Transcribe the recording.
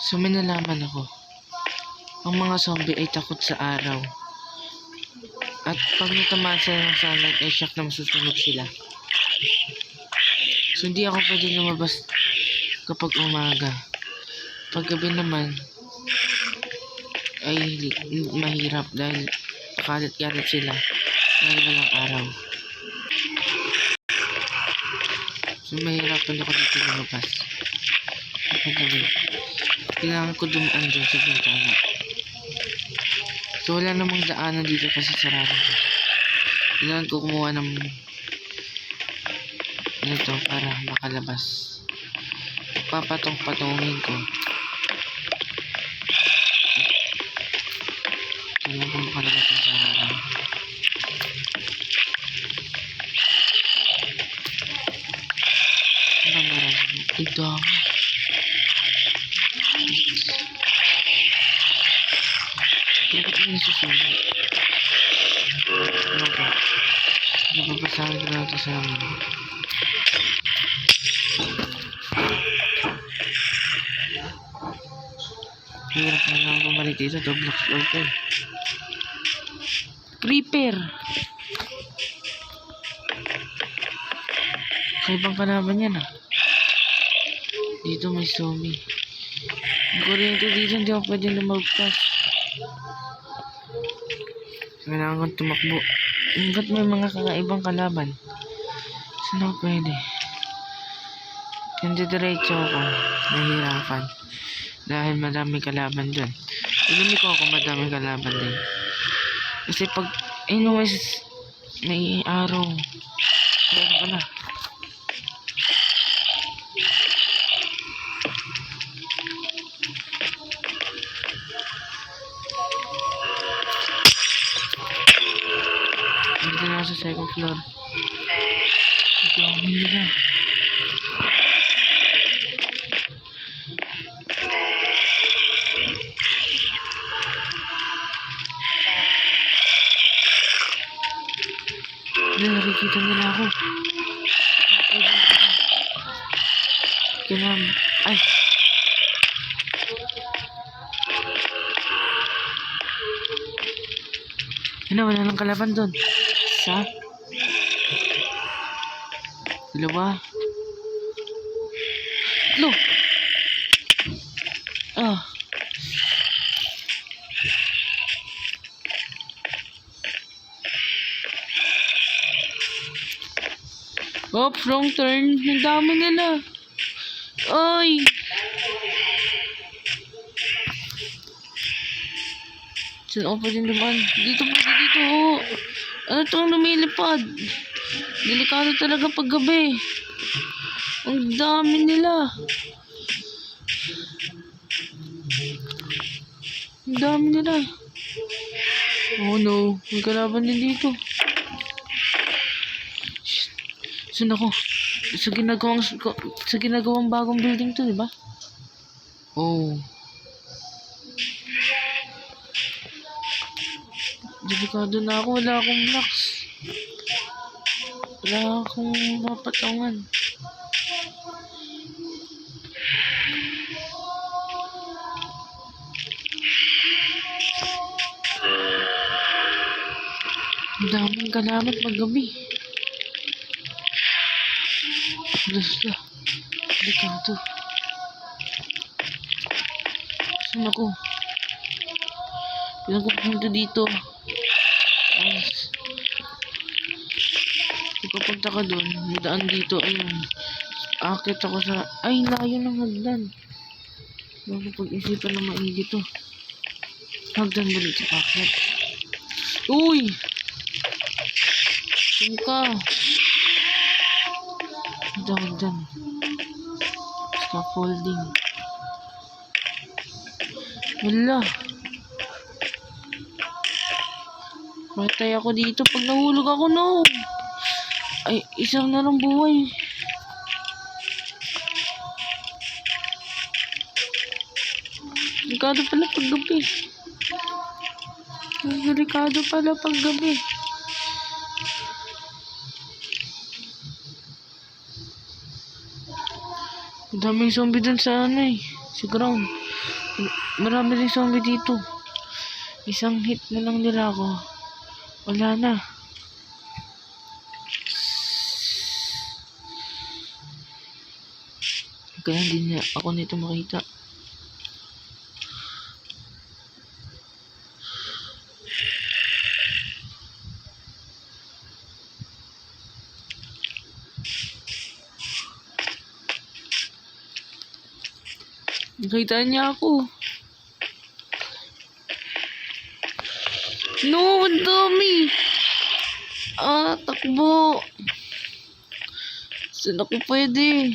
So may nalaman ako. Ang mga zombie ay takot sa araw. At pag natamaan sila ng sunlight ay shock na masusunog sila. So hindi ako pwede lumabas kapag umaga. Pag gabi naman ay mahirap dahil kalat-kalat sila dahil walang araw. So mahirapan ako dito lumabas kapag gabi. Kailangan ko dumaan dyan sa bintana. So wala namang daanan dito kasi sarado ko. Kailangan ko kumuha ng ito para makalabas. Papatong-patongin ko. Kailangan ko makalabas sa harang. Ano meron? Ito. Bakit mo nasusunod? Ano ba? Napapasahin ko lang ito sa amin. Hirap na lang bumalik dito. Double floor ko. Creeper! Kaibang kalaban yan ah. Dito may zombie. Ang kuryente dito hindi ako pwede lumagpas. Kailangan kong tumakbo. Hanggat may mga kakaibang kalaban. Saan ako pwede? Hindi diretso ako. Nahihirapan. Dahil madaming kalaban dun. Ilumi ko ako madaming kalaban din. Kasi pag anyways may araw. Kaya ano ka na? Dito na sa second floor. Ito ang nila. Nakikita nila ako. Kailangan. Ay! Ano, wala nang kalaban doon. Isa. Dalawa. Tatlo. Ah. Oops, wrong turn. Ang dami nila. Oy! Saan ako pwede naman? Dito pwede dito. Oh. Ano itong lumilipad? Delikado talaga pag gabi. Ang dami nila. Ang dami nila. Oh no. May kalaban din dito. Saan ako? Sa ginagawang bagong building to, di ba? Oh. Delikado na ako. Wala akong blocks. Wala akong mapatangan. Ang daming kalaban pag gabi. Basta. Delikado. Saan ako? Kailan ko pumunta dito? Ay. Kung kapunta ka doon, may daan dito. Ayun. Akit ako sa... Ay, layo ng hagdan. Bago pag-isipan na maigi to. Hagdan ulit sa akit. Uy! Saan ka? Hagdan. Scaffolding. Wala. Matay ako dito pag nahulog ako, no. Ay, isang na lang buhay. Delikado pala pag gabi. Delikado pala pag gabi. Daming zombie dun sa ano eh. Sa ground. Marami rin zombie dito. Isang hit na lang nila ako. Wala na. Kaya hindi na ako nito makita. Nakita niya ako. No, ang dami. Takbo. Saan ako pwede?